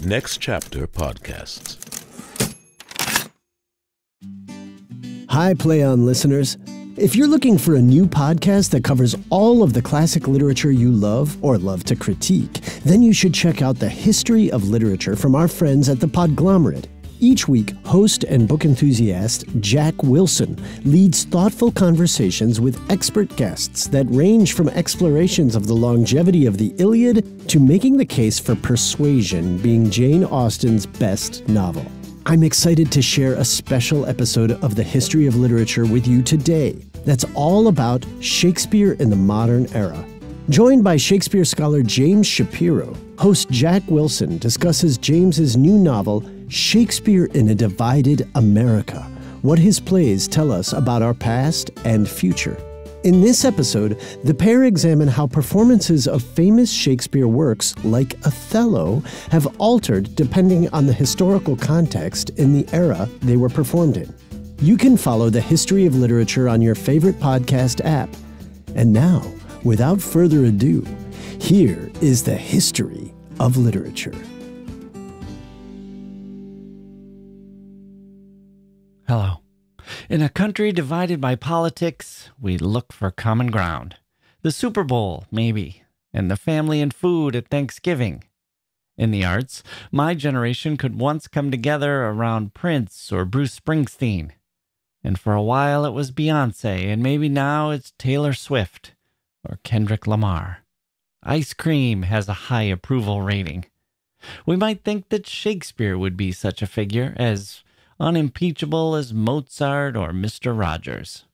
Next Chapter Podcasts. Hi, Play On listeners. If you're looking for a new podcast that covers all of the classic literature you love or love to critique, then you should check out The History of Literature from our friends at The Podglomerate. Each week, host and book enthusiast Jack Wilson leads thoughtful conversations with expert guests that range from explorations of the longevity of the Iliad to making the case for Persuasion being Jane Austen's best novel. I'm excited to share a special episode of The History of Literature with you today that's all about Shakespeare in the modern era. Joined by Shakespeare scholar James Shapiro, host Jack Wilson discusses James's new novel, Shakespeare in a Divided America, what his plays tell us about our past and future. In this episode, the pair examine how performances of famous Shakespeare works like Othello have altered depending on the historical context in the era they were performed in. You can follow The History of Literature on your favorite podcast app. And now, without further ado, here is The History of Literature. Hello. In a country divided by politics, we look for common ground. The Super Bowl, maybe, and the family and food at Thanksgiving. In the arts, my generation could once come together around Prince or Bruce Springsteen. And for a while it was Beyoncé, and maybe now it's Taylor Swift or Kendrick Lamar. Ice cream has a high approval rating. We might think that Shakespeare would be such a figure, as unimpeachable as Mozart or Mr. Rogers.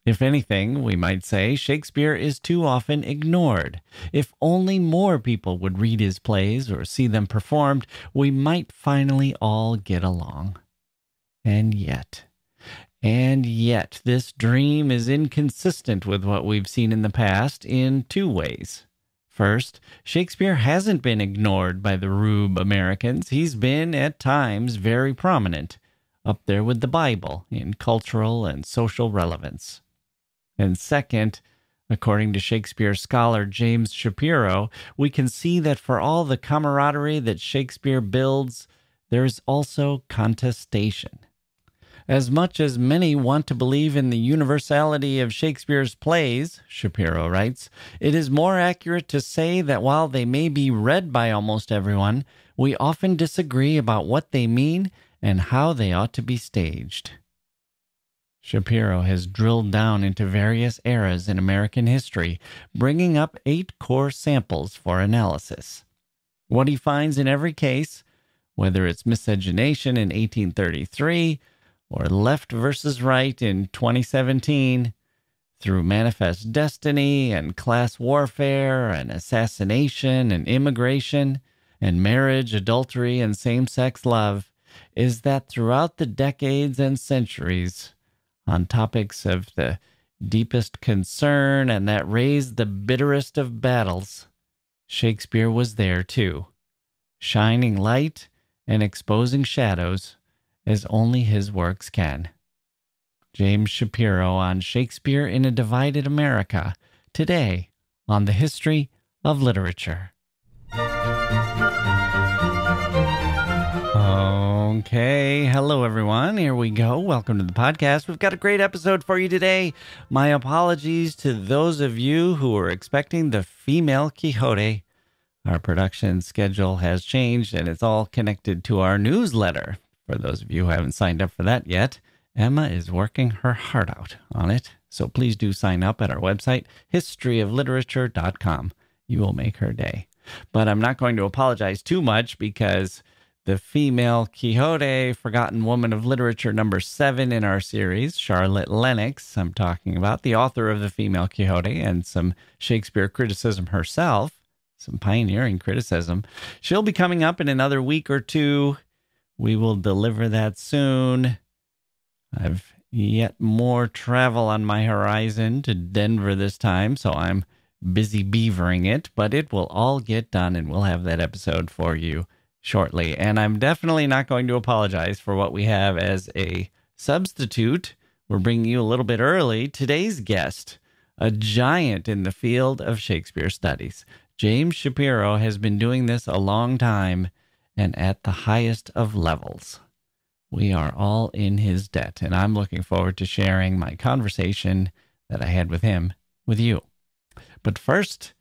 If anything, we might say Shakespeare is too often ignored. If only more people would read his plays or see them performed, we might finally all get along. And yet, this dream is inconsistent with what we've seen in the past in two ways. First, Shakespeare hasn't been ignored by the rube Americans. He's been, at times, very prominent, up there with the Bible in cultural and social relevance. And second, according to Shakespeare scholar James Shapiro, we can see that for all the camaraderie that Shakespeare builds, there's also contestation. As much as many want to believe in the universality of Shakespeare's plays, Shapiro writes, it is more accurate to say that while they may be read by almost everyone, we often disagree about what they mean and how they ought to be staged. Shapiro has drilled down into various eras in American history, bringing up 8 core samples for analysis. What he finds in every case, whether it's miscegenation in 1833 or left versus right in 2017, through manifest destiny and class warfare and assassination and immigration and marriage, adultery, and same-sex love, is that throughout the decades and centuries, on topics of the deepest concern and that raised the bitterest of battles, Shakespeare was there too, shining light and exposing shadows as only his works can. James Shapiro on Shakespeare in a Divided America, today on The History of Literature. Okay, hello everyone. Here we go. Welcome to the podcast. We've got a great episode for you today. My apologies to those of you who were expecting the female Quixote. Our production schedule has changed and it's all connected to our newsletter. For those of you who haven't signed up for that yet, Emma is working her heart out on it. So please do sign up at our website, historyofliterature.com. You will make her day. But I'm not going to apologize too much because the female Quixote, Forgotten Woman of Literature, number 7 in our series, Charlotte Lennox, I'm talking about, the author of the female Quixote and some Shakespeare criticism herself, some pioneering criticism. She'll be coming up in another week or two. We will deliver that soon. I've yet more travel on my horizon to Denver this time, so I'm busy beavering it, but it will all get done and we'll have that episode for you shortly. And I'm definitely not going to apologize for what we have as a substitute. We're bringing you a little bit early. Today's guest, a giant in the field of Shakespeare studies. James Shapiro has been doing this a long time, and at the highest of levels. We are all in his debt, and I'm looking forward to sharing my conversation that I had with him with you. But first,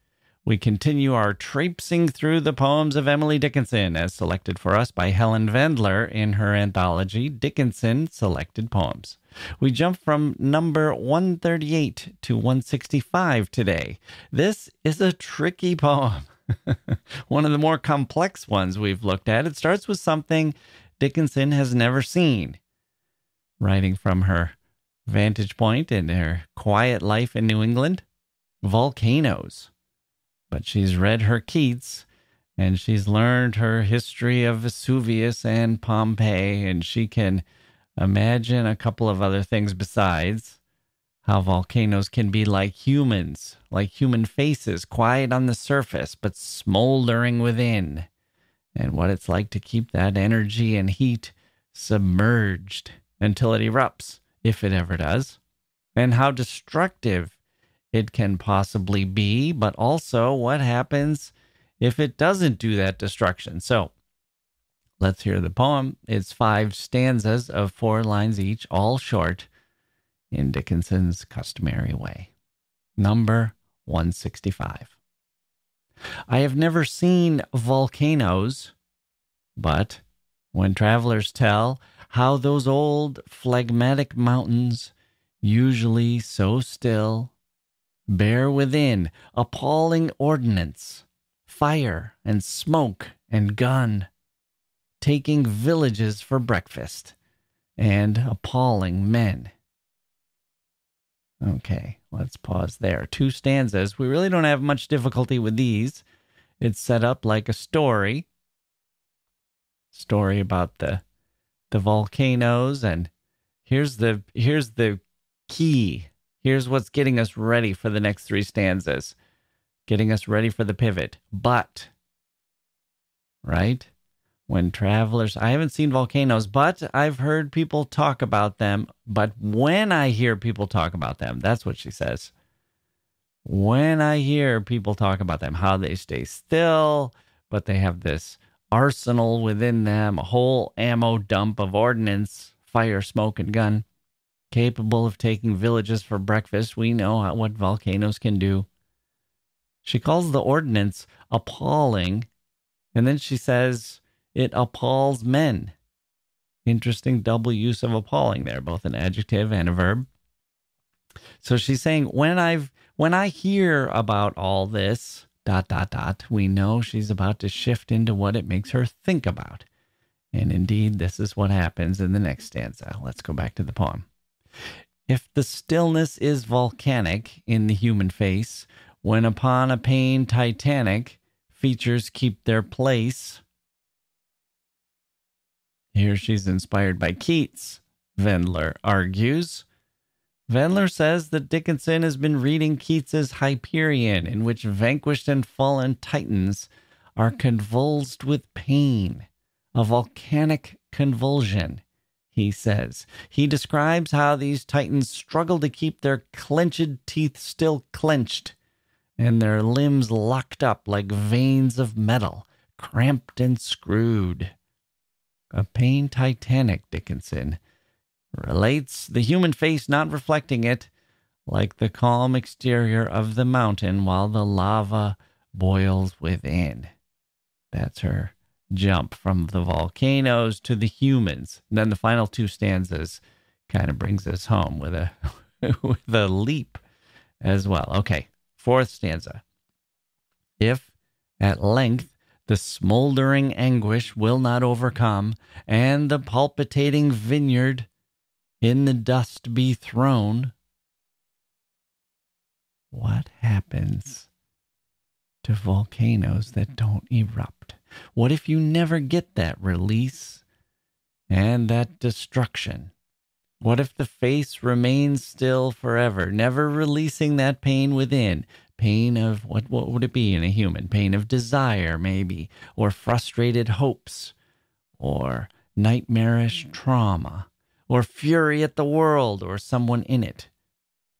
we continue our traipsing through the poems of Emily Dickinson, as selected for us by Helen Vendler in her anthology, Dickinson Selected Poems. We jump from number 138 to 165 today. This is a tricky poem, one of the more complex ones we've looked at. It starts with something Dickinson has never seen. Writing from her vantage point in her quiet life in New England, volcanoes. But she's read her Keats, and she's learned her history of Vesuvius and Pompeii, and she can imagine a couple of other things besides. How volcanoes can be like humans, like human faces, quiet on the surface, but smoldering within. And what it's like to keep that energy and heat submerged until it erupts, if it ever does. And how destructive it can possibly be, but also what happens if it doesn't do that destruction. So let's hear the poem. It's 5 stanzas of 4 lines each, all short, in Dickinson's customary way. Number 165. I have never seen volcanoes, but when travelers tell how those old phlegmatic mountains, usually so still, bear within appalling ordnance, fire and smoke and gun, taking villages for breakfast, and appalling men. Okay, let's pause there. 2 stanzas. We really don't have much difficulty with these. It's set up like a story about the volcanoes, and here's the key. Here's what's getting us ready for the next 3 stanzas, getting us ready for the pivot. But, right? When travelers, I haven't seen volcanoes, but I've heard people talk about them. But when I hear people talk about them, that's what she says. When I hear people talk about them, how they stay still, but they have this arsenal within them, a whole ammo dump of ordnance, fire, smoke, and gun, capable of taking villages for breakfast. We know what volcanoes can do. She calls the ordnance appalling, and then she says it appalls men. Interesting double use of appalling there, both an adjective and a verb. So she's saying, when I hear about all this, ... we know she's about to shift into what it makes her think about. And indeed, this is what happens in the next stanza. Let's go back to the poem. If the stillness is volcanic in the human face, when upon a pain titanic features keep their place. Here she's inspired by Keats, Vendler argues. Vendler says that Dickinson has been reading Keats's Hyperion, in which vanquished and fallen titans are convulsed with pain, a volcanic convulsion, he says. He describes how these titans struggle to keep their clenched teeth still clenched, and their limbs locked up like veins of metal, cramped and screwed. A pain titanic, Dickinson relates, the human face not reflecting it, like the calm exterior of the mountain while the lava boils within. That's her jump from the volcanoes to the humans. And then the final 2 stanzas kind of brings us home with a with a leap as well. Okay, 4th stanza. If at length the smoldering anguish will not overcome, and the palpitating vineyard in the dust be thrown, what happens to volcanoes that don't erupt? What if you never get that release and that destruction? What if the face remains still forever, never releasing that pain within? Pain of, what would it be in a human? Pain of desire, maybe, or frustrated hopes, or nightmarish trauma, or fury at the world or someone in it.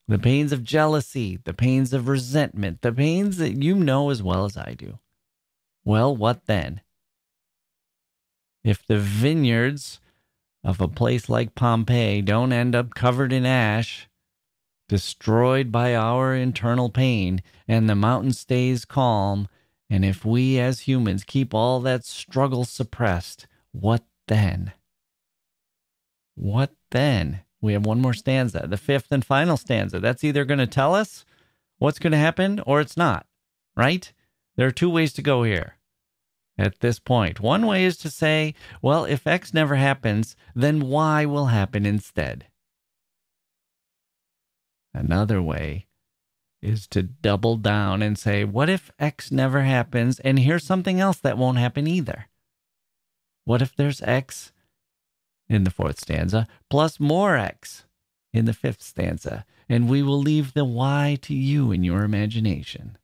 The pains of jealousy, the pains of resentment, the pains that you know as well as I do. Well, what then? if the vineyards of a place like Pompeii don't end up covered in ash, destroyed by our internal pain, and the mountain stays calm, and if we as humans keep all that struggle suppressed, what then? What then? We have one more stanza, the fifth and final stanza. That's either going to tell us what's going to happen or it's not, right? There are two ways to go here at this point. One way is to say, well, if X never happens, then Y will happen instead. Another way is to double down and say, what if X never happens? And here's something else that won't happen either. What if there's X in the fourth stanza plus more X in the fifth stanza? And we will leave the Y to you in your imagination.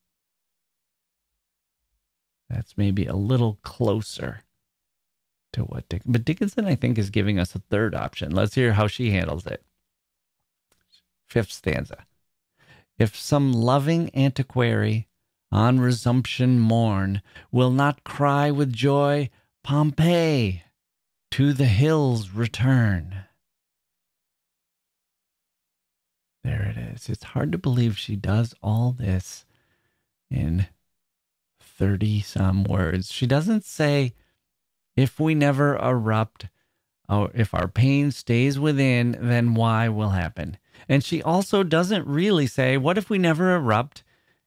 That's maybe a little closer to what but Dickinson, I think, is giving us a third option. Let's hear how she handles it. Fifth stanza. If some loving antiquary on resumption morn will not cry with joy, Pompeii, to the hills return. There it is. It's hard to believe she does all this in 30-some words. She doesn't say, if we never erupt, or if our pain stays within, then Y will happen. And she also doesn't really say, what if we never erupt?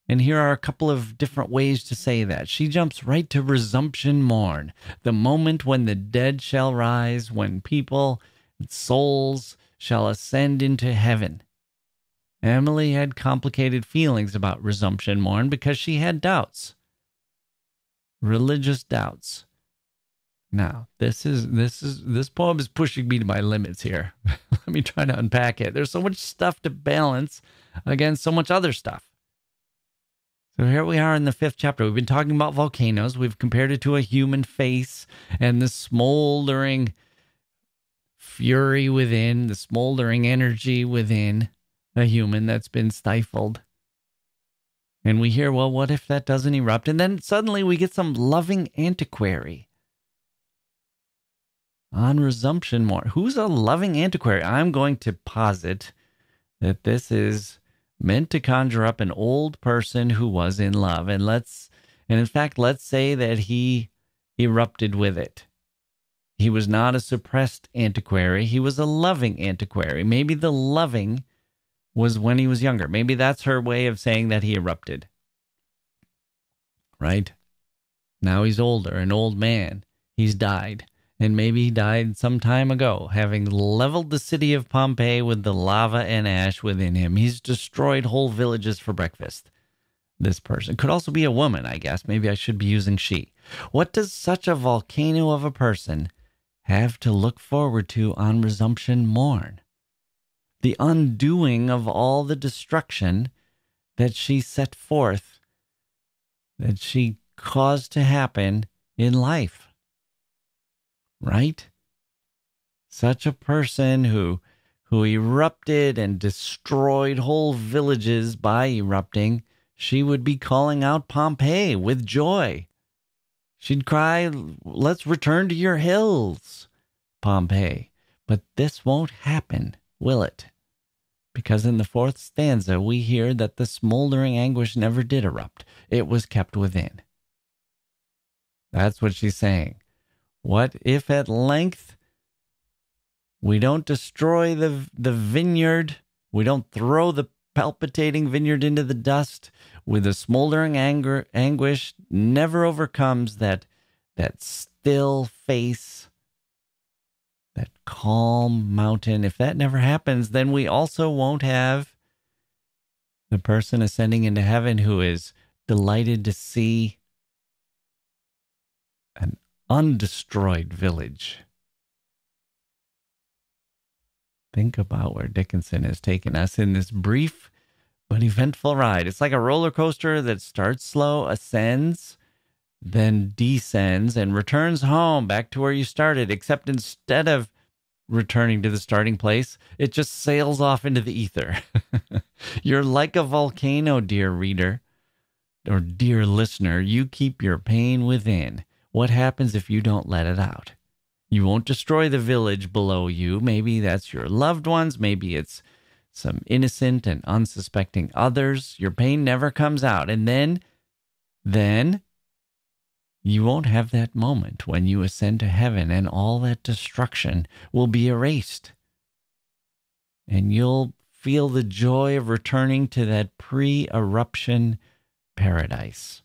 And here are a couple of different ways to say that. She jumps right to resumption morn, the moment when the dead shall rise, when people and souls shall ascend into heaven. Emily had complicated feelings about resumption morn because she had doubts, religious doubts. Now, this poem is pushing me to my limits here. Let me try to unpack it. There's so much stuff to balance against so much other stuff. So here we are in the fifth chapter. We've been talking about volcanoes. We've compared it to a human face and the smoldering fury within, the smoldering energy within a human that's been stifled. And we hear, well, what if that doesn't erupt? And then suddenly we get some loving antiquary. On resumption more. Who's a loving antiquary? I'm going to posit that this is meant to conjure up an old person who was in love. And in fact, let's say that he erupted with it. He was not a suppressed antiquary. He was a loving antiquary. Maybe the loving was when he was younger. Maybe that's her way of saying that he erupted. Right? Now he's older, an old man. He's died. And maybe he died some time ago, having leveled the city of Pompeii with the lava and ash within him. He's destroyed whole villages for breakfast. This person could also be a woman, I guess. Maybe I should be using she. What does such a volcano of a person have to look forward to on resumption morn? The undoing of all the destruction that she set forth, that she caused to happen in life. Right? Such a person who erupted and destroyed whole villages by erupting, she would be calling out Pompeii with joy. She'd cry, let's return to your hills, Pompeii. But this won't happen, will it? Because in the fourth stanza, we hear that the smoldering anguish never did erupt. It was kept within. That's what she's saying. What if at length we don't destroy the vineyard, we don't throw the palpitating vineyard into the dust, with the smoldering anguish never overcomes that still face, that calm mountain. If that never happens, then we also won't have the person ascending into heaven who is delighted to see an undestroyed village. Think about where Dickinson has taken us in this brief but eventful ride. It's like a roller coaster that starts slow, ascends, then descends, and returns home back to where you started, except instead of returning to the starting place, it just sails off into the ether. You're like a volcano, dear reader, or dear listener. You keep your pain within. What happens if you don't let it out? You won't destroy the village below you. Maybe that's your loved ones. Maybe it's some innocent and unsuspecting others. Your pain never comes out. And then you won't have that moment when you ascend to heaven and all that destruction will be erased. And you'll feel the joy of returning to that pre-eruption paradise.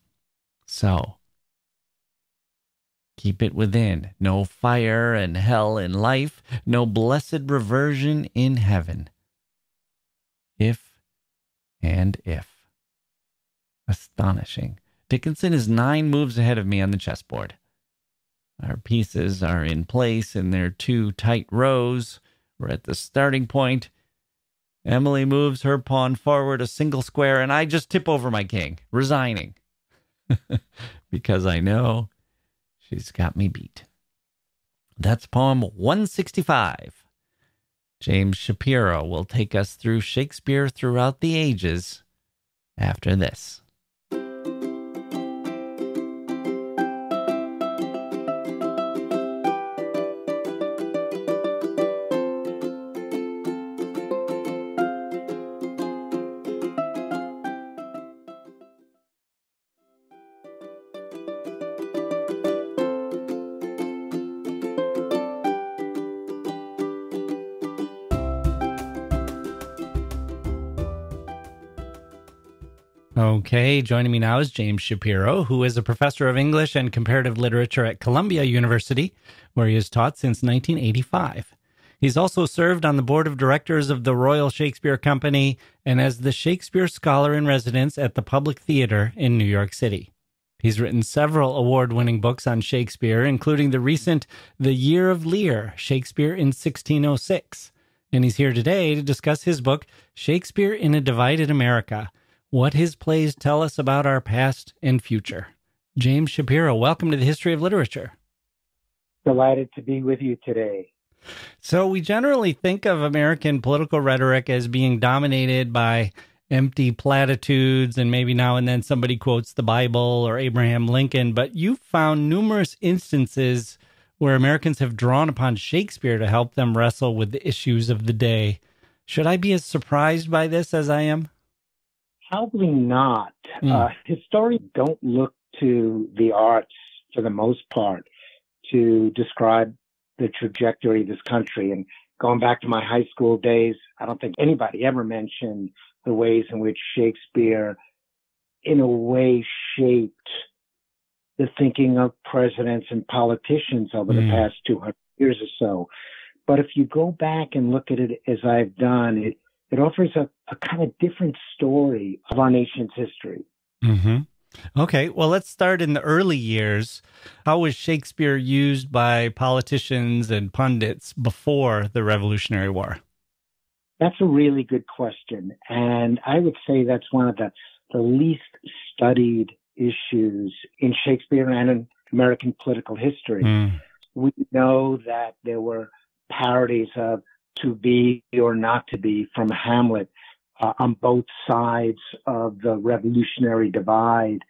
So, keep it within. No fire and hell in life. No blessed reversion in heaven. If and if. Astonishing. Dickinson is 9 moves ahead of me on the chessboard. Our pieces are in place in their 2 tight rows. We're at the starting point. Emily moves her pawn forward a single square, and I just tip over my king, resigning. Because I know she's got me beat. That's poem 165. James Shapiro will take us through Shakespeare throughout the ages after this. Okay, joining me now is James Shapiro, who is a professor of English and comparative literature at Columbia University, where he has taught since 1985. He's also served on the board of directors of the Royal Shakespeare Company and as the Shakespeare Scholar in Residence at the Public Theater in New York City. He's written several award-winning books on Shakespeare, including the recent The Year of Lear, Shakespeare in 1606. And he's here today to discuss his book, Shakespeare in a Divided America, what his plays tell us about our past and future. James Shapiro, welcome to the History of Literature. Delighted to be with you today. So we generally think of American political rhetoric as being dominated by empty platitudes, and maybe now and then somebody quotes the Bible or Abraham Lincoln, but you've found numerous instances where Americans have drawn upon Shakespeare to help them wrestle with the issues of the day. Should I be as surprised by this as I am? Probably not. Historians don't look to the arts, for the most part, to describe the trajectory of this country. And going back to my high school days, I don't think anybody ever mentioned the ways in which Shakespeare, in a way, shaped the thinking of presidents and politicians over the past 200 years or so. But if you go back and look at it as I've done, it offers a kind of different story of our nation's history. Mm-hmm. Okay, well, let's start in the early years. How was Shakespeare used by politicians and pundits before the Revolutionary War? That's a really good question. And I would say that's one of the least studied issues in Shakespeare and in American political history. We know that there were parodies of to be or not to be from Hamlet on both sides of the revolutionary divide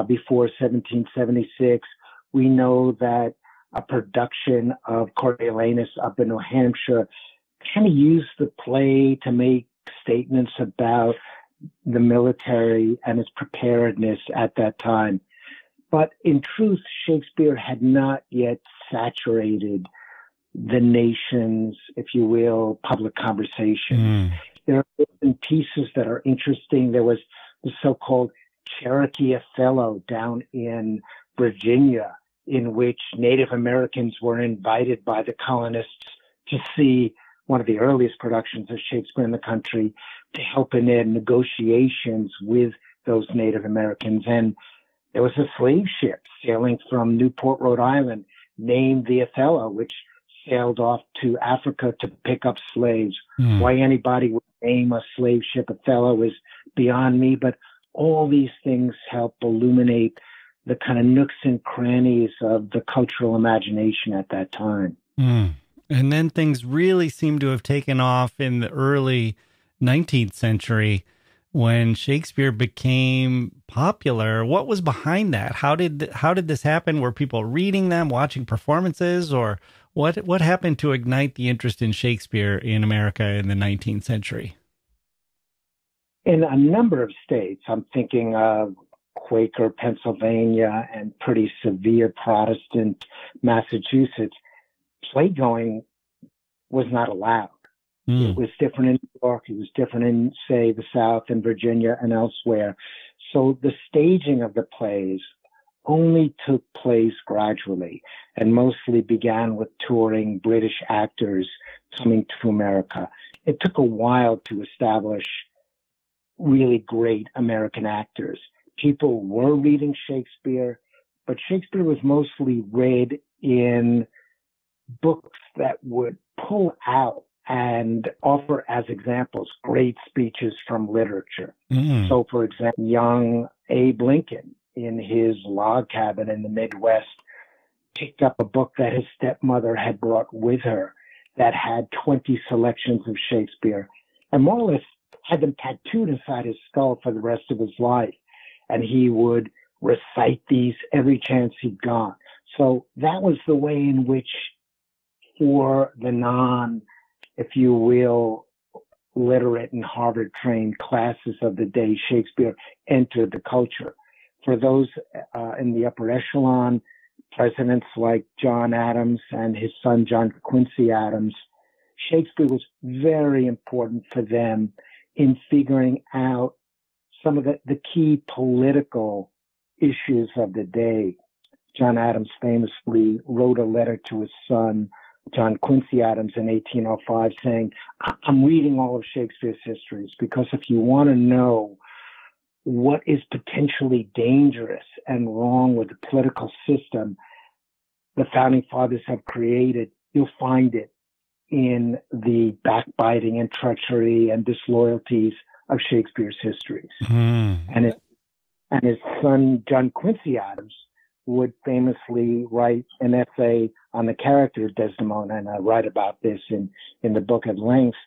before 1776. We know that a production of Coriolanus up in New Hampshire kind of used the play to make statements about the military and its preparedness at that time. But in truth, Shakespeare had not yet saturated the nation's, if you will, public conversation. There are different pieces that are interesting. There was the so-called Cherokee Othello down in Virginia, in which Native Americans were invited by the colonists to see one of the earliest productions of Shakespeare in the country, to help in their negotiations with those Native Americans. And there was a slave ship sailing from Newport, Rhode Island, named the Othello, which sailed off to Africa to pick up slaves. Why anybody would name a slave ship Othello is beyond me, but all these things help illuminate the kind of nooks and crannies of the cultural imagination at that time. And then things really seem to have taken off in the early 19th century when Shakespeare became popular. What was behind that? How did this happen? Were people reading them, watching performances, or what happened to ignite the interest in Shakespeare in America in the 19th century? In a number of states, I'm thinking of Quaker Pennsylvania and pretty severe Protestant Massachusetts, playgoing was not allowed. It was different in New York. It was different in, say, the South and Virginia and elsewhere. So the staging of the plays only took place gradually and mostly began with touring British actors coming to America. It took a while to establish really great American actors. People were reading Shakespeare, but Shakespeare was mostly read in books that would pull out and offer as examples great speeches from literature. So, for example, young Abe Lincoln in his log cabin in the Midwest picked up a book that his stepmother had brought with her that had 20 selections of Shakespeare and more or less had them tattooed inside his skull for the rest of his life. And he would recite these every chance he got. So that was the way in which, for the if you will, literate and Harvard-trained classes of the day, Shakespeare entered the culture. For those in the upper echelon, presidents like John Adams and his son John Quincy Adams, Shakespeare was very important for them in figuring out some of the key political issues of the day. John Adams famously wrote a letter to his son, John Quincy Adams, in 1805 saying, I'm reading all of Shakespeare's histories because if you want to know what is potentially dangerous and wrong with the political system the founding fathers have created, you'll find it in the backbiting and treachery and disloyalties of Shakespeare's histories. And his son, John Quincy Adams, would famously write an essay on the character of Desdemona, and I write about this in the book at length,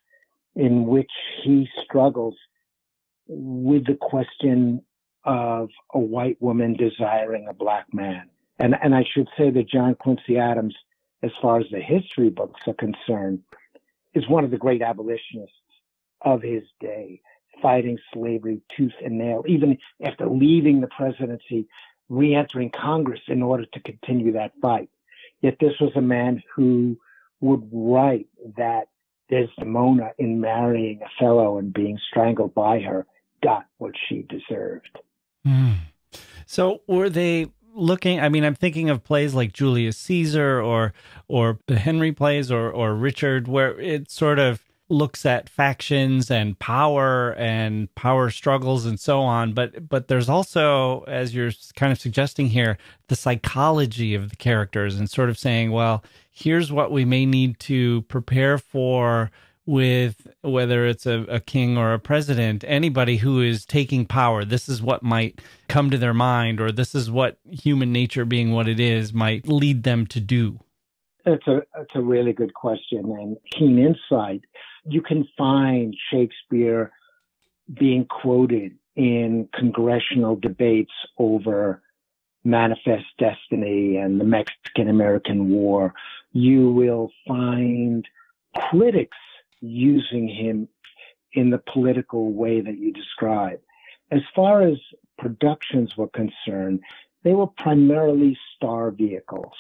in which he struggles with the question of a white woman desiring a black man. And I should say that John Quincy Adams, as far as the history books are concerned, is one of the great abolitionists of his day, fighting slavery tooth and nail, even after leaving the presidency, re-entering Congress in order to continue that fight. Yet this was a man who would write that Desdemona, in marrying Othello and being strangled by her, got what she deserved. So were they looking, I mean, I'm thinking of plays like Julius Caesar or the Henry plays or Richard, where it sort of looks at factions and power struggles and so on. But there's also, as you're kind of suggesting here, the psychology of the characters and sort of saying, well, here's what we may need to prepare for with whether it's a king or a president, anybody who is taking power. This is what might come to their mind, or this is what human nature being what it is might lead them to do. That's a really good question and keen insight. You can find Shakespeare being quoted in congressional debates over Manifest Destiny and the Mexican-American War. You will find critics using him in the political way that you describe. As far as productions were concerned, they were primarily star vehicles.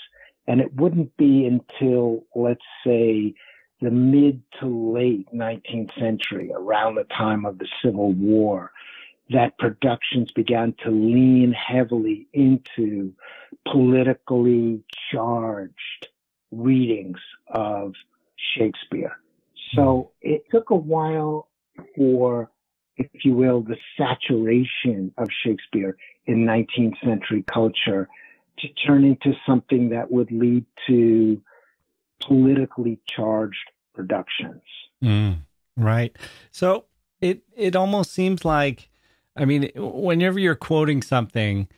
And it wouldn't be until, let's say, the mid to late 19th century, around the time of the Civil War, that productions began to lean heavily into politically charged readings of Shakespeare. So it took a while for, if you will, the saturation of Shakespeare in 19th century culture to turn into something that would lead to politically charged productions. Right. So it almost seems like, I mean, whenever you're quoting something,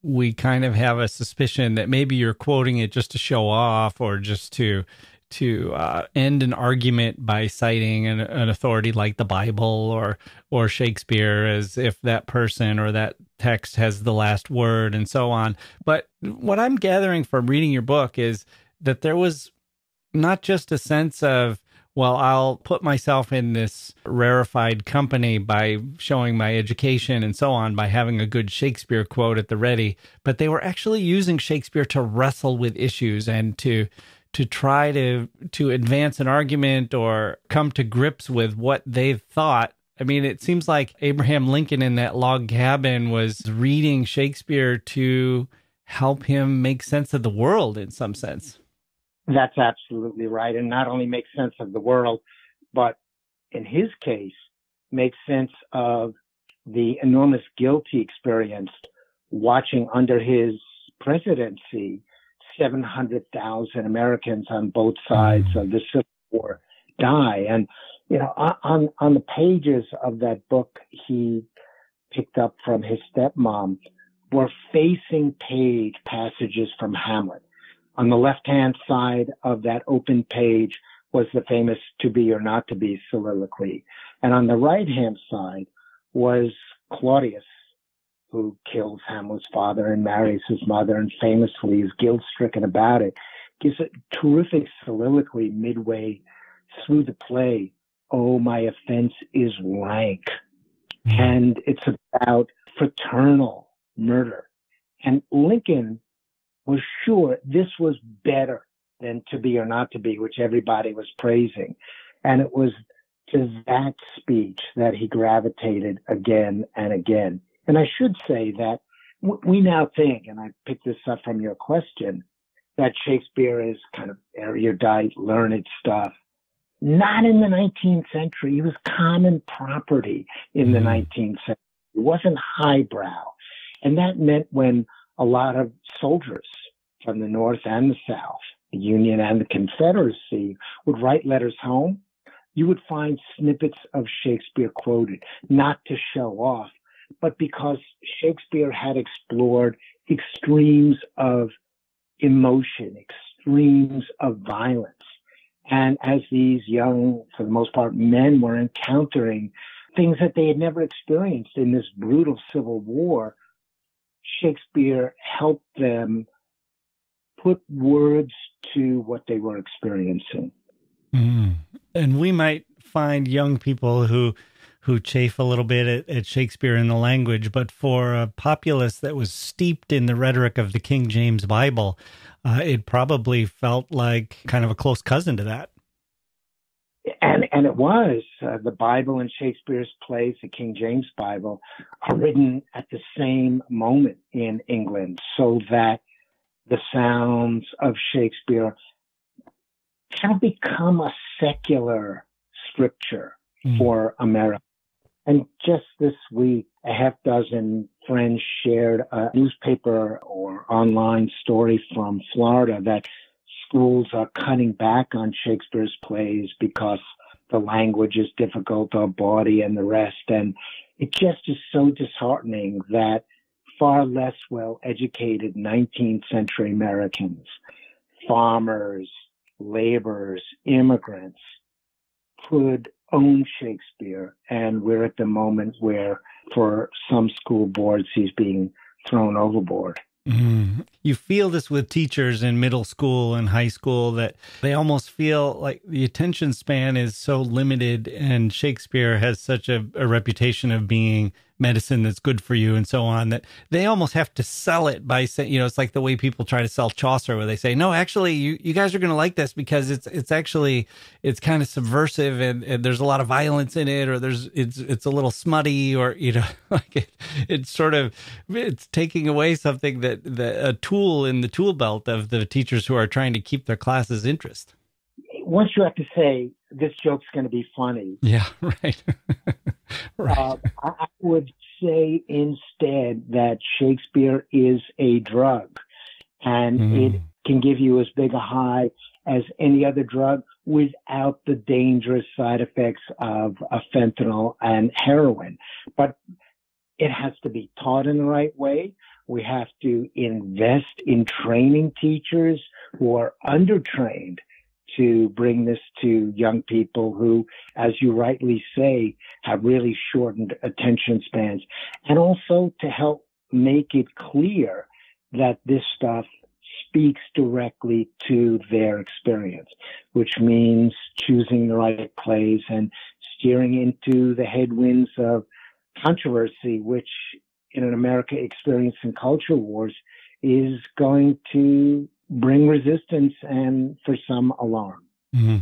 we kind of have a suspicion that maybe you're quoting it just to show off or just to end an argument by citing an authority like the Bible or Shakespeare, as if that person or that text has the last word and so on. But what I'm gathering from reading your book is that there was not just a sense of, well, I'll put myself in this rarefied company by showing my education and so on, by having a good Shakespeare quote at the ready, but they were actually using Shakespeare to wrestle with issues and to try to advance an argument or come to grips with what they thought. I mean, it seems like Abraham Lincoln in that log cabin was reading Shakespeare to help him make sense of the world in some sense. That's absolutely right. And not only make sense of the world, but in his case, make sense of the enormous guilt he experienced watching under his presidency 700,000 Americans on both sides of the Civil War die. And, you know, on the pages of that book he picked up from his stepmom were facing page passages from Hamlet. On the left-hand side of that open page was the famous "To Be or Not to Be" soliloquy. And on the right-hand side was Claudius, who kills Hamlet's father and marries his mother, and famously is guilt-stricken about it, gives a terrific soliloquy midway through the play. "Oh, my offense is rank." And it's about fraternal murder. And Lincoln was sure this was better than "To Be or Not to Be," which everybody was praising. And it was to that speech that he gravitated again and again. And I should say that we now think, and I picked this up from your question, that Shakespeare is kind of erudite, learned stuff. Not in the 19th century. He was common property in the 19th century. It wasn't highbrow. And that meant when a lot of soldiers from the North and the South, the Union and the Confederacy, would write letters home, you would find snippets of Shakespeare quoted, not to show off, but because Shakespeare had explored extremes of emotion, extremes of violence. And as these young, for the most part, men were encountering things that they had never experienced in this brutal Civil War, Shakespeare helped them put words to what they were experiencing. And we might find young people who chafe a little bit at Shakespeare and the language, but for a populace that was steeped in the rhetoric of the King James Bible, it probably felt like kind of a close cousin to that. And it was. The Bible and Shakespeare's plays, the King James Bible, are written at the same moment in England, so that the sounds of Shakespeare can become a secular scripture for America. And just this week, a half dozen friends shared a newspaper or online story from Florida that schools are cutting back on Shakespeare's plays because the language is difficult, or bawdy and the rest. And it just is so disheartening that far less well-educated 19th century Americans, farmers, laborers, immigrants, could own Shakespeare. And we're at the moment where, for some school boards, he's being thrown overboard. You feel this with teachers in middle school and high school, that they almost feel like the attention span is so limited, and Shakespeare has such a reputation of being medicine that's good for you and so on, that they almost have to sell it by saying, it's like the way people try to sell Chaucer, where they say, no, actually, you guys are going to like this because it's kind of subversive, and there's a lot of violence in it, or it's a little smutty, or, like it's taking away something that a tool in the tool belt of the teachers who are trying to keep their classes' interest. Once you have to say, this joke's going to be funny. Yeah, right. Right. I would say instead that Shakespeare is a drug, and it can give you as big a high as any other drug without the dangerous side effects of fentanyl and heroin. But it has to be taught in the right way. We have to invest in training teachers who are undertrained to bring this to young people who, as you rightly say, have really shortened attention spans, and also to help make it clear that this stuff speaks directly to their experience, which means choosing the right plays and steering into the headwinds of controversy, which in an America experiencing culture wars is going to bring resistance and for some alarm. Mm-hmm.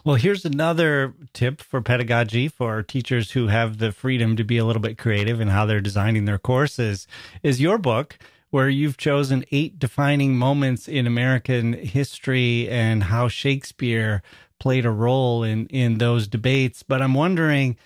Well, here's another tip for pedagogy for teachers who have the freedom to be a little bit creative in how they're designing their courses is your book, where you've chosen 8 defining moments in American history and how Shakespeare played a role in those debates. But I'm wondering,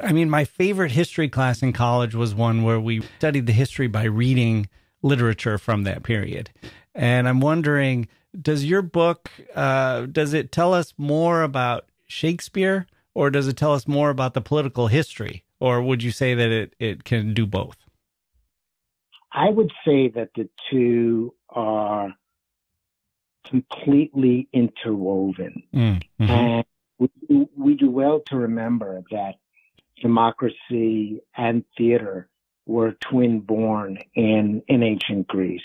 I mean, my favorite history class in college was one where we studied the history by reading literature from that period. And I'm wondering, does your book, does it tell us more about Shakespeare, or does it tell us more about the political history? Or would you say that it can do both? I would say that the two are completely interwoven. Mm-hmm. And we do well to remember that democracy and theater were twin-born in ancient Greece.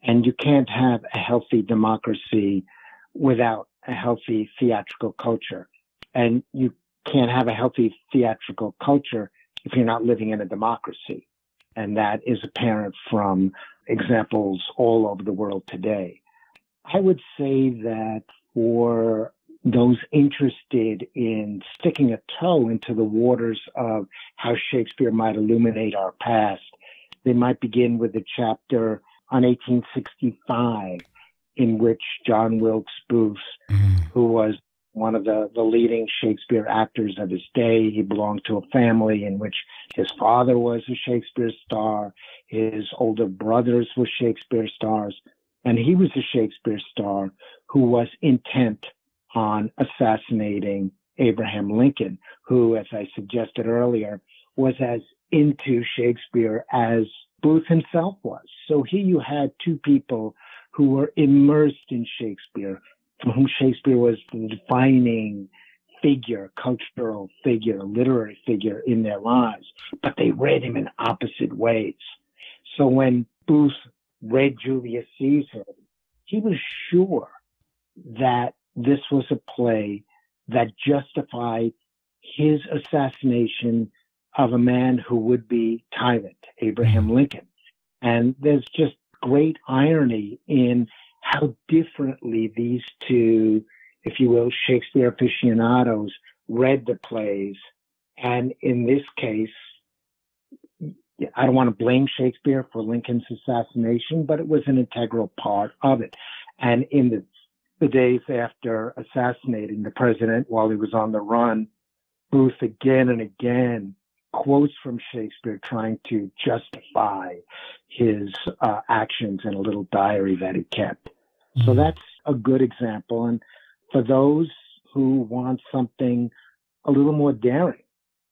And you can't have a healthy democracy without a healthy theatrical culture. And you can't have a healthy theatrical culture if you're not living in a democracy. And that is apparent from examples all over the world today. I would say that for those interested in sticking a toe into the waters of how Shakespeare might illuminate our past, they might begin with the chapter on 1865, in which John Wilkes Booth, who was one of the leading Shakespeare actors of his day, he belonged to a family in which his father was a Shakespeare star, his older brothers were Shakespeare stars, and he was a Shakespeare star who was intent on assassinating Abraham Lincoln, who, as I suggested earlier, was as into Shakespeare as Booth himself was. So here you had two people who were immersed in Shakespeare, for whom Shakespeare was the defining figure, cultural figure, literary figure in their lives, but they read him in opposite ways. So when Booth read Julius Caesar, he was sure that this was a play that justified his assassination of a man who would be tyrant, Abraham Lincoln. And there's just great irony in how differently these two, if you will, Shakespeare aficionados read the plays. And in this case, I don't want to blame Shakespeare for Lincoln's assassination, but it was an integral part of it. And in the days after assassinating the president while he was on the run, Booth again and again quotes from Shakespeare trying to justify his actions in a little diary that he kept. So that's a good example. And for those who want something a little more daring,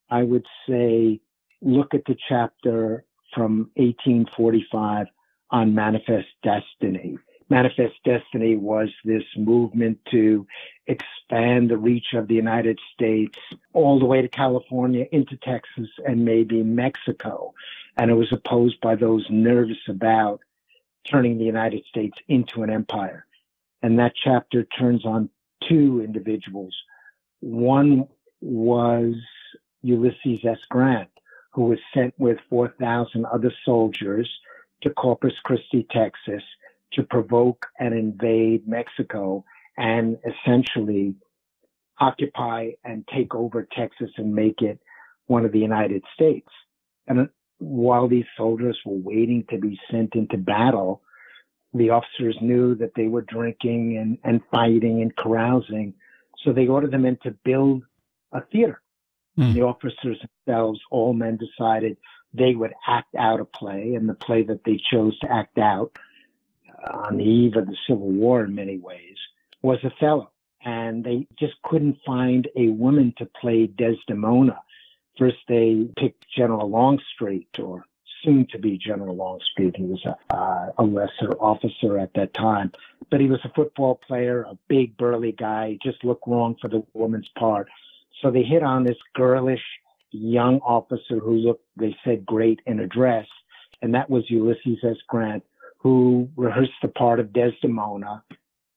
I would say look at the chapter from 1845 on Manifest Destiny. Manifest Destiny was this movement to expand the reach of the United States all the way to California, into Texas, and maybe Mexico. And it was opposed by those nervous about turning the United States into an empire. And that chapter turns on two individuals. One was Ulysses S. Grant, who was sent with 4,000 other soldiers to Corpus Christi, Texas, to provoke and invade Mexico and essentially occupy and take over Texas and make it one of the United States. And while these soldiers were waiting to be sent into battle, the officers knew that they were drinking and fighting and carousing. So they ordered them in to build a theater. The officers themselves, all men, decided they would act out a play, and the play that they chose to act out on the eve of the Civil War in many ways was Othello. And they just couldn't find a woman to play Desdemona. First they picked General Longstreet or soon to be General Longstreet. He was a lesser officer at that time, but he was a football player, a big burly guy, just looked wrong for the woman's part. So they hit on this girlish young officer who looked, they said, great in a dress. And that was Ulysses S. Grant, who rehearsed the part of Desdemona.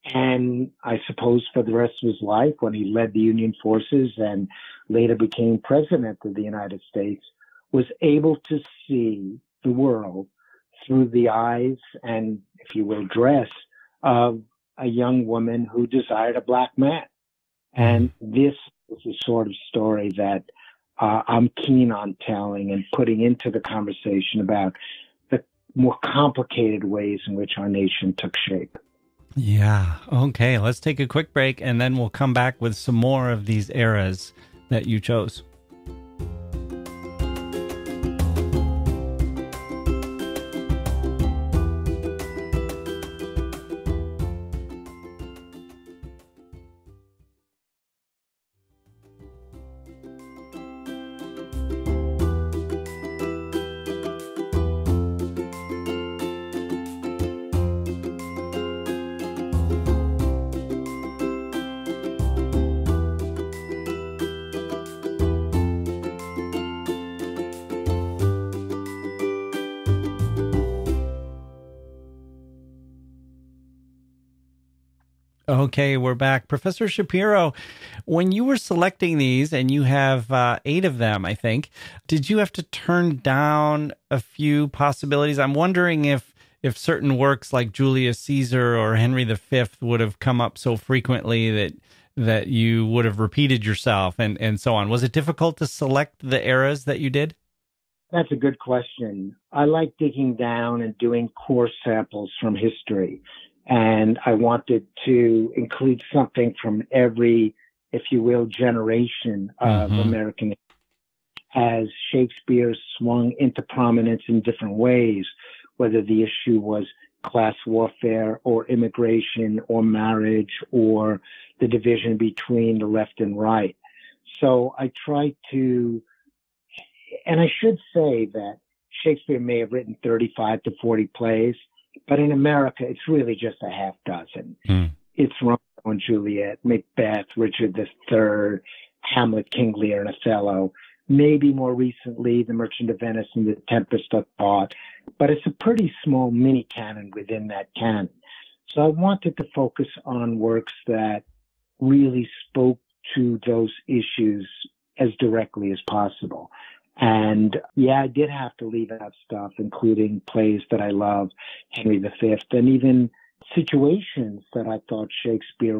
And I suppose for the rest of his life, when he led the Union forces and later became president of the United States, was able to see the world through the eyes and, if you will, dress of a young woman who desired a black man. And this is the sort of story that I'm keen on telling and putting into the conversation about the more complicated ways in which our nation took shape. Yeah. Okay. Let's take a quick break, and then we'll come back with some more of these eras that you chose. Okay, we're back. Professor Shapiro, when you were selecting these, and you have 8 of them, I think, did you have to turn down a few possibilities? I'm wondering if certain works like Julius Caesar or Henry V would have come up so frequently that you would have repeated yourself and so on. Was it difficult to select the eras that you did? That's a good question. I like digging down and doing core samples from history. And I wanted to include something from every, if you will, generation of American as Shakespeare swung into prominence in different ways, whether the issue was class warfare or immigration or marriage or the division between the left and right. So I tried to, and I should say that Shakespeare may have written 35 to 40 plays, but in America, it's really just a half dozen. It's Romeo and Juliet, Macbeth, Richard III, Hamlet, King Lear, and Othello. Maybe more recently, The Merchant of Venice and The Tempest of Thought. But it's a pretty small mini canon within that canon. So I wanted to focus on works that really spoke to those issues as directly as possible. And yeah, I did have to leave out stuff, including plays that I love, Henry V, and even situations that I thought Shakespeare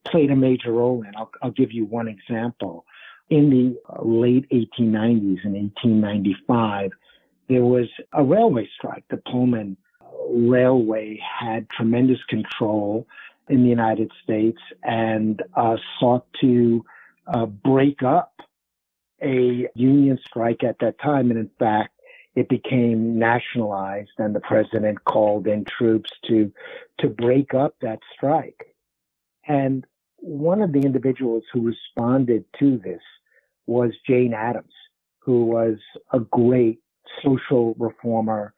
played a major role in. I'll give you one example. In the late 1890s, in 1895, there was a railway strike. The Pullman Railway had tremendous control in the United States and sought to break up a union strike at that time. And in fact, it became nationalized, and the president called in troops to break up that strike. And one of the individuals who responded to this was Jane Addams, who was a great social reformer.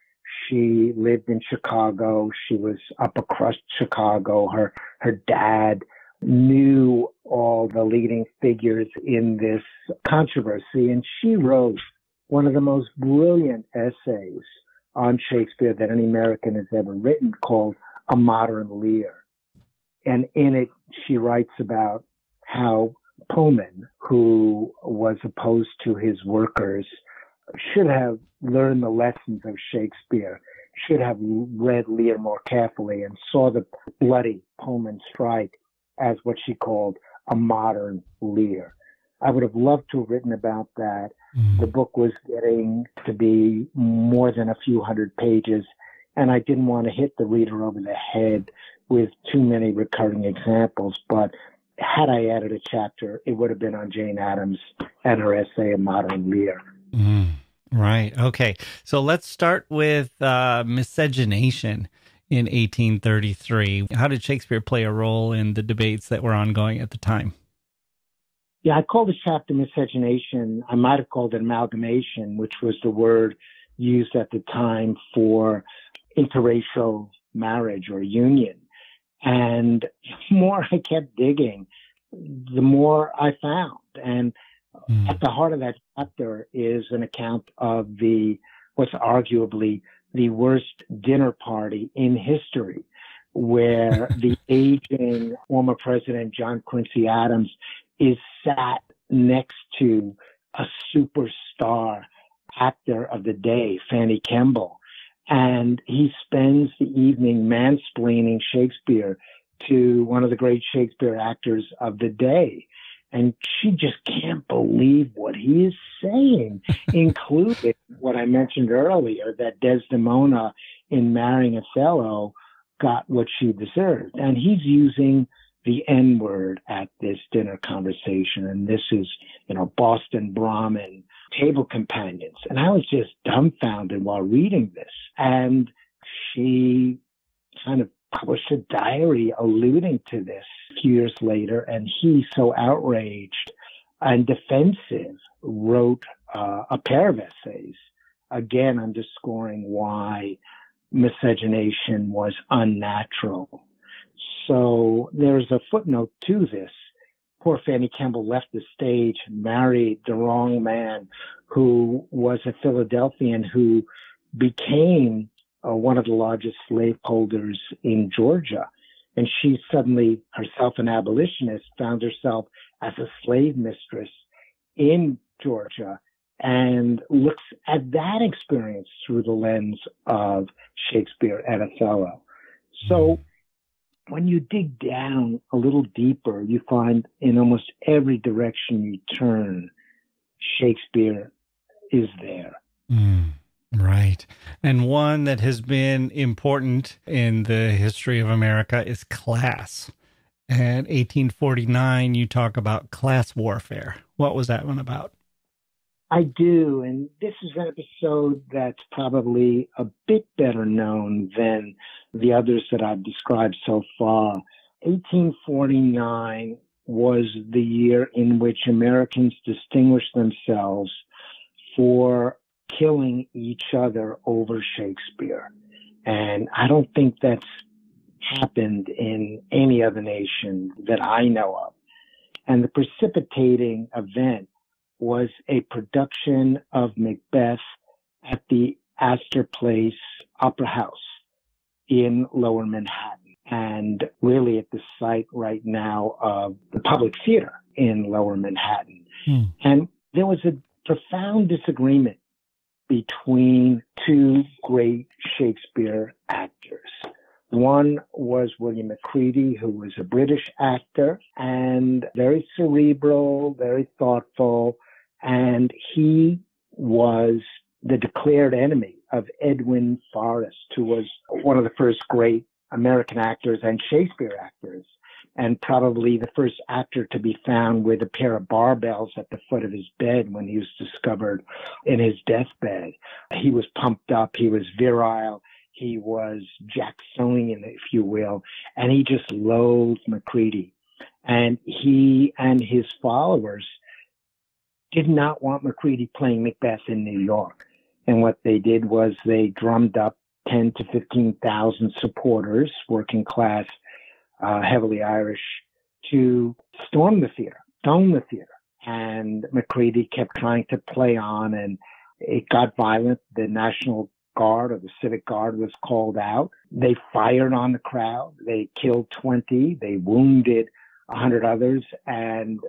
She lived in Chicago. She was upper crust Chicago. Her dad knew all the leading figures in this controversy, and she wrote one of the most brilliant essays on Shakespeare that any American has ever written, called A Modern Lear. And in it, she writes about how Pullman, who was opposed to his workers, should have learned the lessons of Shakespeare, should have read Lear more carefully, and saw the bloody Pullman strike as what she called a modern Lear. I would have loved to have written about that. The book was getting to be more than a few hundred pages, and I didn't want to hit the reader over the head with too many recurring examples. But had I added a chapter, it would have been on Jane Addams and her essay, A Modern Lear. Right. Okay. So let's start with miscegenation in 1833. How did Shakespeare play a role in the debates that were ongoing at the time? Yeah, I called the chapter miscegenation. I might have called it amalgamation, which was the word used at the time for interracial marriage or union. And the more I kept digging, the more I found. And at the heart of that chapter is an account of what's arguably the worst dinner party in history, where the aging former President John Quincy Adams is sat next to a superstar actor of the day, Fanny Kemble. And he spends the evening mansplaining Shakespeare to one of the great Shakespeare actors of the day. And she just can't believe what he is saying, including what I mentioned earlier, that Desdemona, in marrying Othello, got what she deserved. And he's using the N-word at this dinner conversation. And this is, Boston Brahmin table companions. And I was just dumbfounded while reading this. And she kind of published a diary alluding to this a few years later. And he, so outraged and defensive, wrote a pair of essays, again underscoring why miscegenation was unnatural. So there's a footnote to this. Poor Fanny Kemble left the stage and married the wrong man, who was a Philadelphian who became one of the largest slaveholders in Georgia. And she suddenly, herself an abolitionist, found herself as a slave mistress in Georgia and looks at that experience through the lens of Shakespeare and Othello. So when you dig down a little deeper, you find in almost every direction you turn, Shakespeare is there. Right. And one that has been important in the history of America is class. At 1849, you talk about class warfare. What was that one about? I do, and this is an episode that's probably a bit better known than the others that I've described so far. 1849 was the year in which Americans distinguished themselves for killing each other over Shakespeare. And I don't think that's happened in any other nation that I know of. And the precipitating event was a production of Macbeth at the Astor Place Opera House in Lower Manhattan, and really at the site right now of the Public Theater in Lower Manhattan. And there was a profound disagreement between two great Shakespeare actors. One was William Macready, who was a British actor and very cerebral, very thoughtful, and he was the declared enemy of Edwin Forrest, who was one of the first great American actors and Shakespeare actors, and probably the first actor to be found with a pair of barbells at the foot of his bed when he was discovered in his deathbed. He was pumped up, he was virile, he was Jacksonian, if you will, and he just loathed Macready. And he and his followers did not want Macready playing Macbeth in New York. And what they did was they drummed up 10 to 15,000 supporters, working class, heavily Irish, to storm the theater, dome the theater. And Macready kept trying to play on, and it got violent. The National Guard or the Civic Guard was called out. They fired on the crowd. They killed 20. They wounded 100 others. And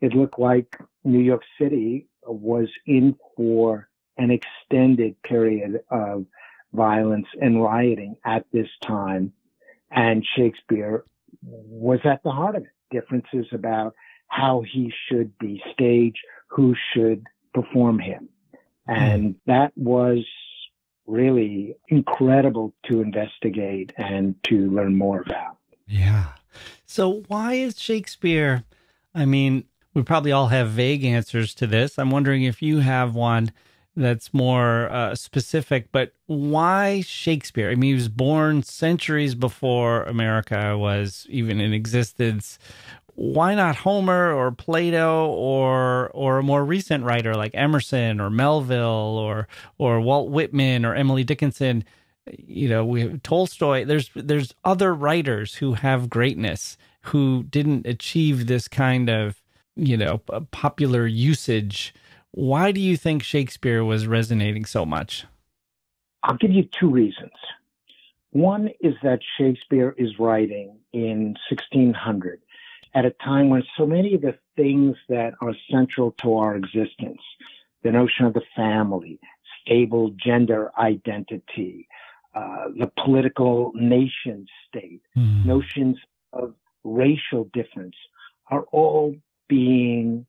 it looked like New York City was in for an extended period of violence and rioting at this time. And Shakespeare was at the heart of it. Differences about how he should be staged, who should perform him. And that was really incredible to investigate and to learn more about. Yeah. So why is Shakespeare, I mean, we probably all have vague answers to this. I'm wondering if you have one that's more specific, but why Shakespeare? I mean, he was born centuries before America was even in existence. why not Homer or Plato or a more recent writer like Emerson or Melville or Walt Whitman or Emily Dickinson? You know, we have Tolstoy. There's other writers who have greatness who didn't achieve this kind of, you know, popular usage. Why do you think Shakespeare was resonating so much? I'll give you two reasons. One is that Shakespeare is writing in 1600 at a time when so many of the things that are central to our existence, the notion of the family, stable gender identity, the political nation state, notions of racial difference are all being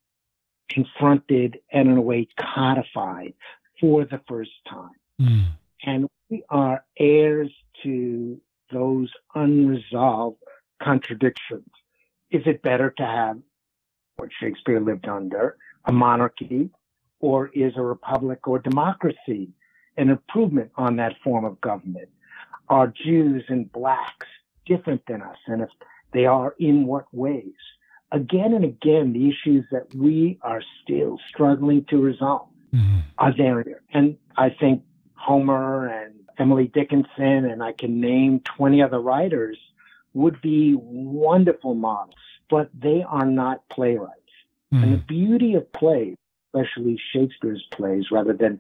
confronted and in a way codified for the first time. And we are heirs to those unresolved contradictions. Is it better to have what Shakespeare lived under, a monarchy, or is a republic or democracy an improvement on that form of government? Are Jews and blacks different than us? And if they are, in what ways? Again and again, the issues that we are still struggling to resolve are there. And I think Homer and Emily Dickinson, and I can name 20 other writers, would be wonderful models, but they are not playwrights. And the beauty of plays, especially Shakespeare's plays, rather than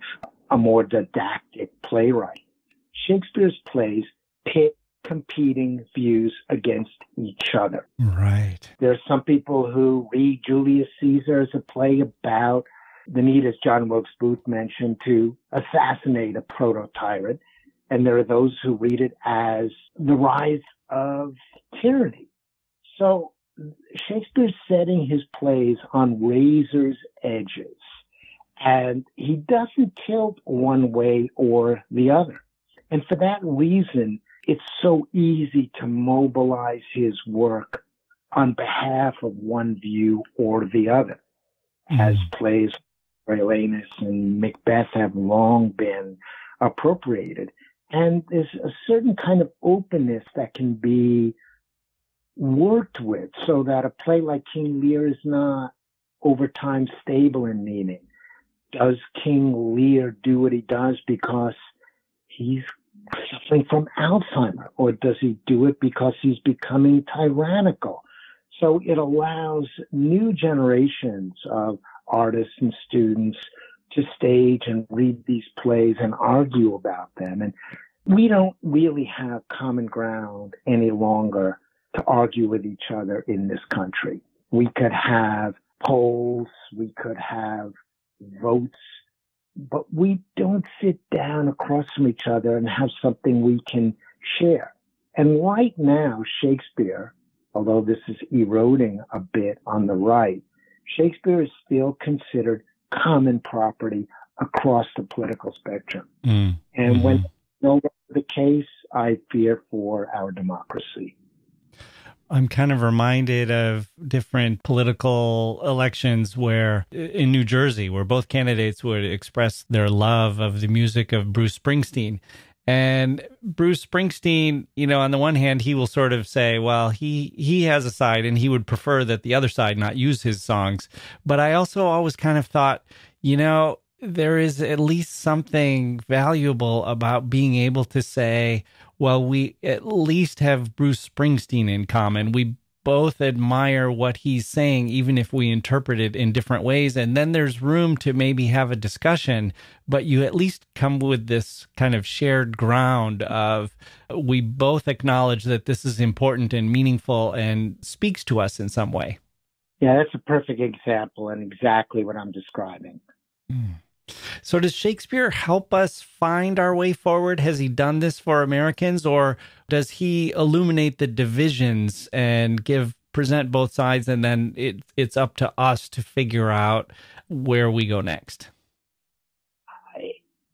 a more didactic playwright, Shakespeare's plays pit competing views against each other. Right. There are some people who read Julius Caesar as a play about the need, as John Wilkes Booth mentioned, to assassinate a proto-tyrant. And there are those who read it as the rise of tyranny. So Shakespeare's setting his plays on razor's edges, and he doesn't tilt one way or the other. And for that reason, it's so easy to mobilize his work on behalf of one view or the other, as plays Coriolanus and Macbeth have long been appropriated. And there's a certain kind of openness that can be worked with so that a play like King Lear is not over time stable in meaning. Does King Lear do what he does because he's suffering from Alzheimer, or does he do it because he's becoming tyrannical? So it allows new generations of artists and students to stage and read these plays and argue about them. And we don't really have common ground any longer to argue with each other in this country. We could have polls, we could have votes, but we don't sit down across from each other and have something we can share. And right now, Shakespeare, although this is eroding a bit on the right, Shakespeare is still considered common property across the political spectrum. And when no longer the case, I fear for our democracy. I'm kind of reminded of different political elections where in New Jersey, where both candidates would express their love of the music of Bruce Springsteen. And Bruce Springsteen, you know, on the one hand, he will sort of say, well, he has a side and he would prefer that the other side not use his songs. But I also always kind of thought, you know, there is at least something valuable about being able to say, well, we at least have Bruce Springsteen in common. We both admire what he's saying, even if we interpret it in different ways. And then there's room to maybe have a discussion, but you at least come with this kind of shared ground of we both acknowledge that this is important and meaningful and speaks to us in some way. Yeah, that's a perfect example and exactly what I'm describing. So does Shakespeare help us find our way forward? Has he done this for Americans, or does he illuminate the divisions and present both sides, and then it's up to us to figure out where we go next?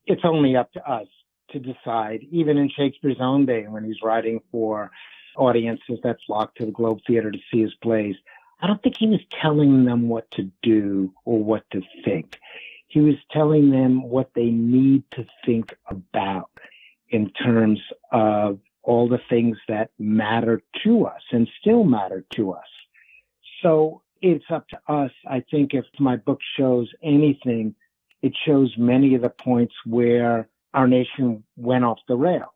It's only up to us to decide, even in Shakespeare's own day when he's writing for audiences that flock to the Globe Theater to see his plays. I don't think he was telling them what to do or what to think. He was telling them what they need to think about in terms of all the things that matter to us and still matter to us. So it's up to us. I think if my book shows anything, it shows many of the points where our nation went off the rails,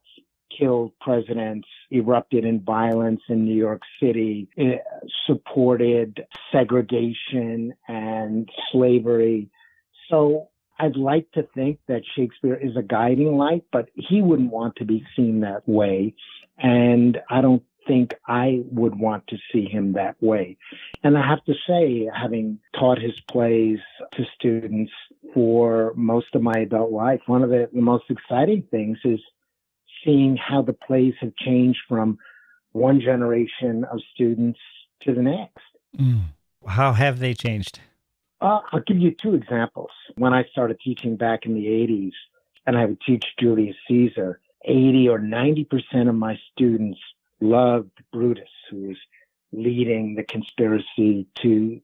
killed presidents, erupted in violence in New York City, supported segregation and slavery. So I'd like to think that Shakespeare is a guiding light, but he wouldn't want to be seen that way. And I don't think I would want to see him that way. And I have to say, having taught his plays to students for most of my adult life, one of the most exciting things is seeing how the plays have changed from one generation of students to the next. How have they changed? I'll give you two examples. When I started teaching back in the 80s, and I would teach Julius Caesar, 80 or 90% of my students loved Brutus, who was leading the conspiracy to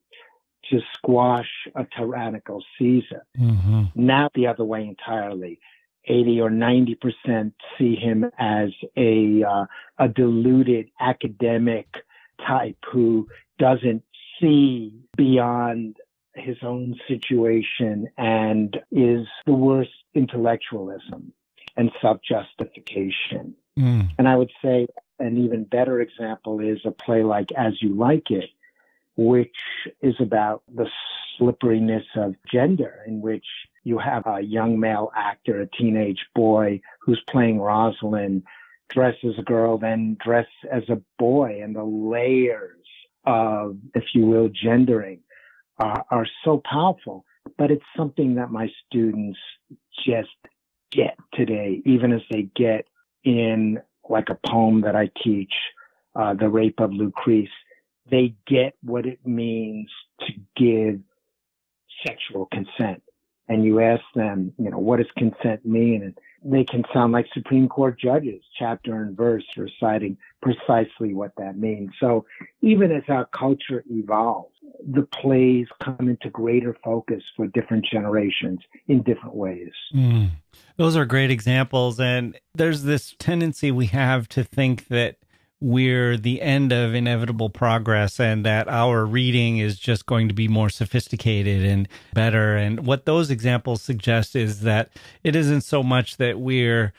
squash a tyrannical Caesar. Mm-hmm. Now the other way entirely. 80 or 90% see him as a deluded academic type who doesn't see beyond his own situation and is the worst intellectualism and self-justification. And I would say an even better example is a play like As You Like It, which is about the slipperiness of gender, in which you have a young male actor, a teenage boy, who's playing Rosalind, dressed as a girl, then dressed as a boy, and the layers of, if you will, gendering are so powerful. But it's something that my students just get today, even as they get in like a poem that I teach, The Rape of Lucrece. They get what it means to give sexual consent. And you ask them, what does consent mean? And they can sound like Supreme Court judges, chapter and verse, reciting precisely what that means. So even as our culture evolves, the plays come into greater focus for different generations in different ways. Those are great examples. And there's this tendency we have to think that we're the end of inevitable progress and that our reading is just going to be more sophisticated and better. And what those examples suggest is that it isn't so much that we're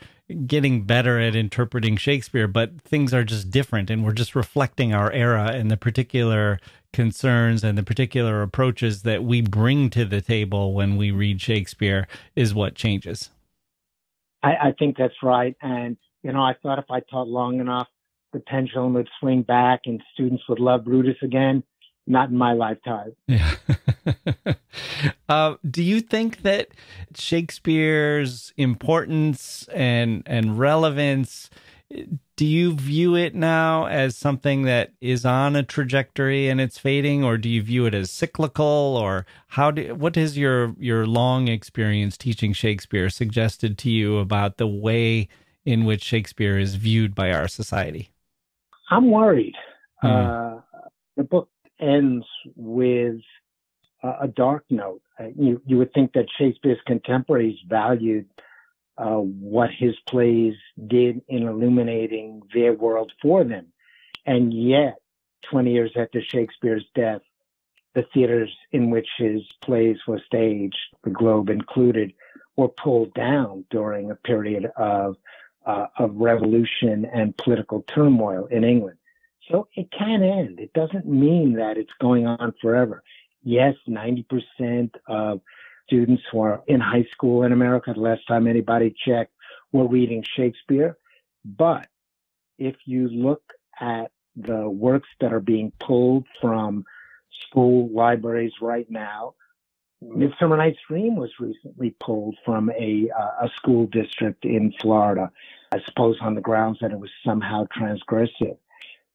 getting better at interpreting Shakespeare, but things are just different, and we're just reflecting our era and the particular concerns and the particular approaches that we bring to the table when we read Shakespeare is what changes. I think that's right. And, I thought if I taught long enough, the pendulum would swing back and students would love Brutus again. Not in my lifetime. Yeah. Do you think that Shakespeare's importance and relevance, do you view it now as something that is on a trajectory and it's fading, or do you view it as cyclical, or what has your long experience teaching Shakespeare suggested to you about the way in which Shakespeare is viewed by our society? I'm worried. The book ends with a dark note. You would think that Shakespeare's contemporaries valued what his plays did in illuminating their world for them. And yet, 20 years after Shakespeare's death, the theaters in which his plays were staged, the Globe included, were pulled down during a period of revolution and political turmoil in England. So it can end. It doesn't mean that it's going on forever. Yes, 90% of students who are in high school in America, the last time anybody checked, were reading Shakespeare. But if you look at the works that are being pulled from school libraries right now, Midsummer Night's Dream was recently pulled from a school district in Florida, I suppose on the grounds that it was somehow transgressive.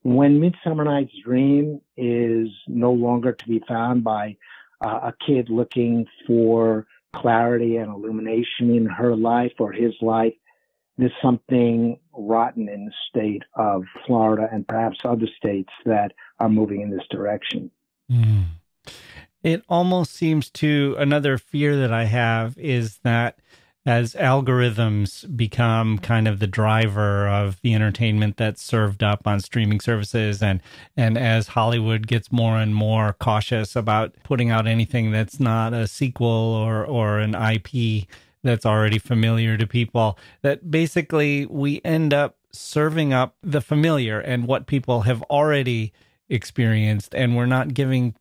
When Midsummer Night's Dream is no longer to be found by a kid looking for clarity and illumination in her life or his life, there's something rotten in the state of Florida and perhaps other states that are moving in this direction. It almost seems to, another fear that I have is that as algorithms become kind of the driver of the entertainment that's served up on streaming services, and as Hollywood gets more and more cautious about putting out anything that's not a sequel or an IP that's already familiar to people, that basically we end up serving up the familiar and what people have already experienced, and we're not giving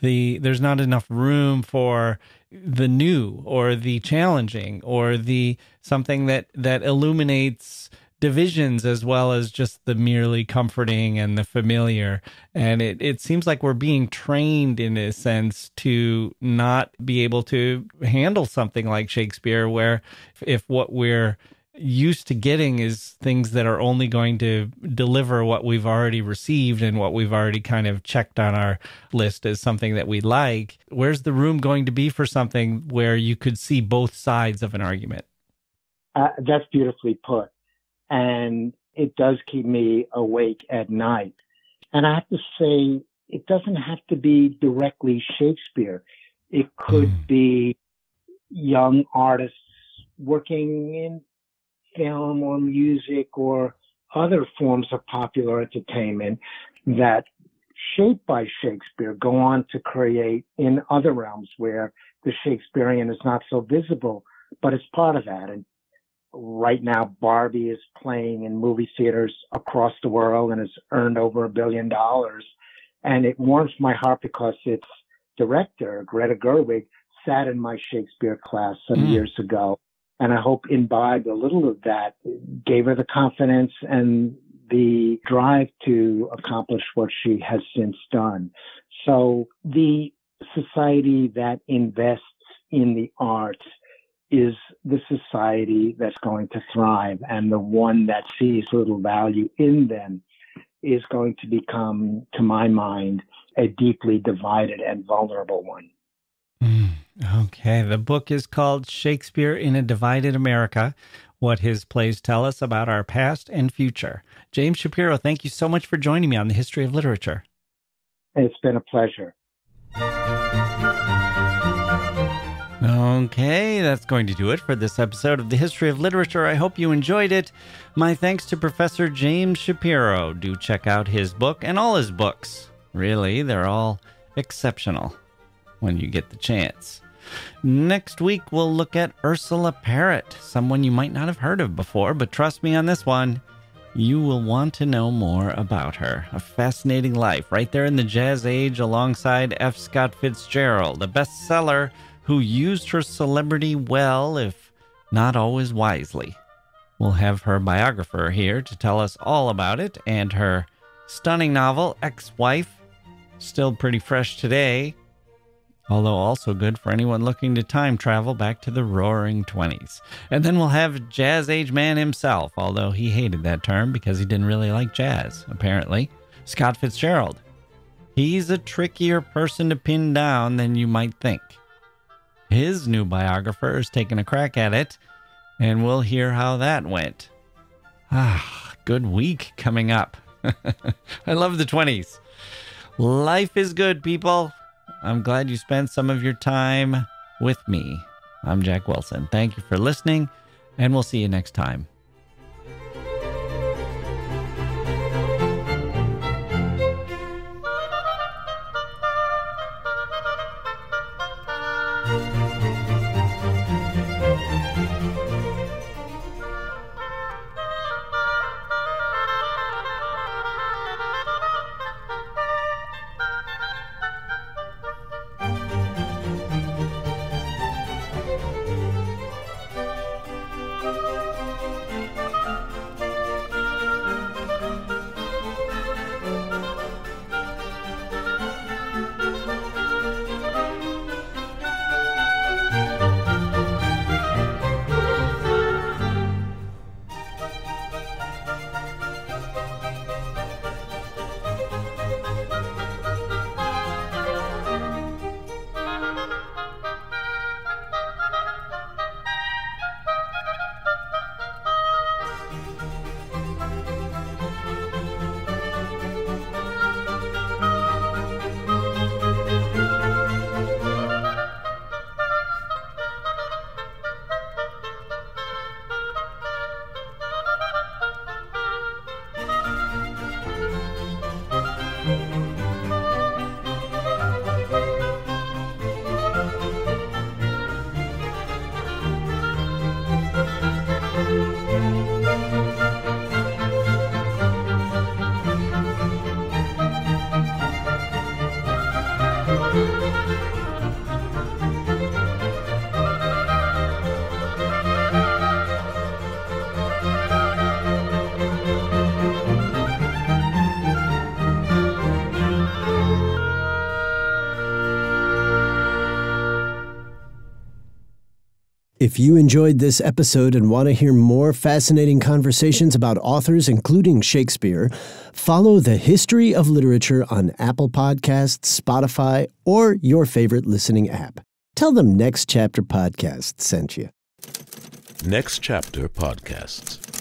there's not enough room for the new or the challenging or the something that illuminates divisions as well as just the merely comforting and the familiar. And it seems like we're being trained in a sense to not be able to handle something like Shakespeare, where if what we're used to getting is things that are only going to deliver what we've already received and what we've already kind of checked on our list as something that we like, where's the room going to be for something where you could see both sides of an argument? That's beautifully put. And it does keep me awake at night. And I have to say, it doesn't have to be directly Shakespeare. It could be young artists working in film or music or other forms of popular entertainment that, shaped by Shakespeare, go on to create in other realms where the Shakespearean is not so visible, but it's part of that. And right now, Barbie is playing in movie theaters across the world and has earned over $1 billion. And it warms my heart because its director, Greta Gerwig, sat in my Shakespeare class some years ago. And I hope imbibed a little of that, gave her the confidence and the drive to accomplish what she has since done. So the society that invests in the arts is the society that's going to thrive, and the one that sees little value in them is going to become, to my mind, a deeply divided and vulnerable one. Okay, the book is called Shakespeare in a Divided America, What His Plays Tell Us About Our Past and Future. James Shapiro, thank you so much for joining me on the History of Literature. It's been a pleasure. Okay, that's going to do it for this episode of the History of Literature. I hope you enjoyed it. My thanks to Professor James Shapiro. Do check out his book and all his books. Really, they're all exceptional when you get the chance. Next week, we'll look at Ursula Parrott, someone you might not have heard of before, but trust me on this one, you will want to know more about her. A fascinating life, right there in the Jazz Age alongside F. Scott Fitzgerald, a bestseller who used her celebrity well, if not always wisely. We'll have her biographer here to tell us all about it, and her stunning novel, Ex-Wife, still pretty fresh today, although also good for anyone looking to time travel back to the roaring 20s. And then we'll have Jazz Age man himself, although he hated that term because he didn't really like jazz, apparently, Scott Fitzgerald. He's a trickier person to pin down than you might think. His new biographer is taking a crack at it, and we'll hear how that went. Good week coming up. I love the 20s. Life is good, people. I'm glad you spent some of your time with me. I'm Jack Wilson. Thank you for listening, and we'll see you next time. If you enjoyed this episode and want to hear more fascinating conversations about authors, including Shakespeare, follow The History of Literature on Apple Podcasts, Spotify, or your favorite listening app. Tell them Next Chapter Podcast sent you. Next Chapter Podcasts.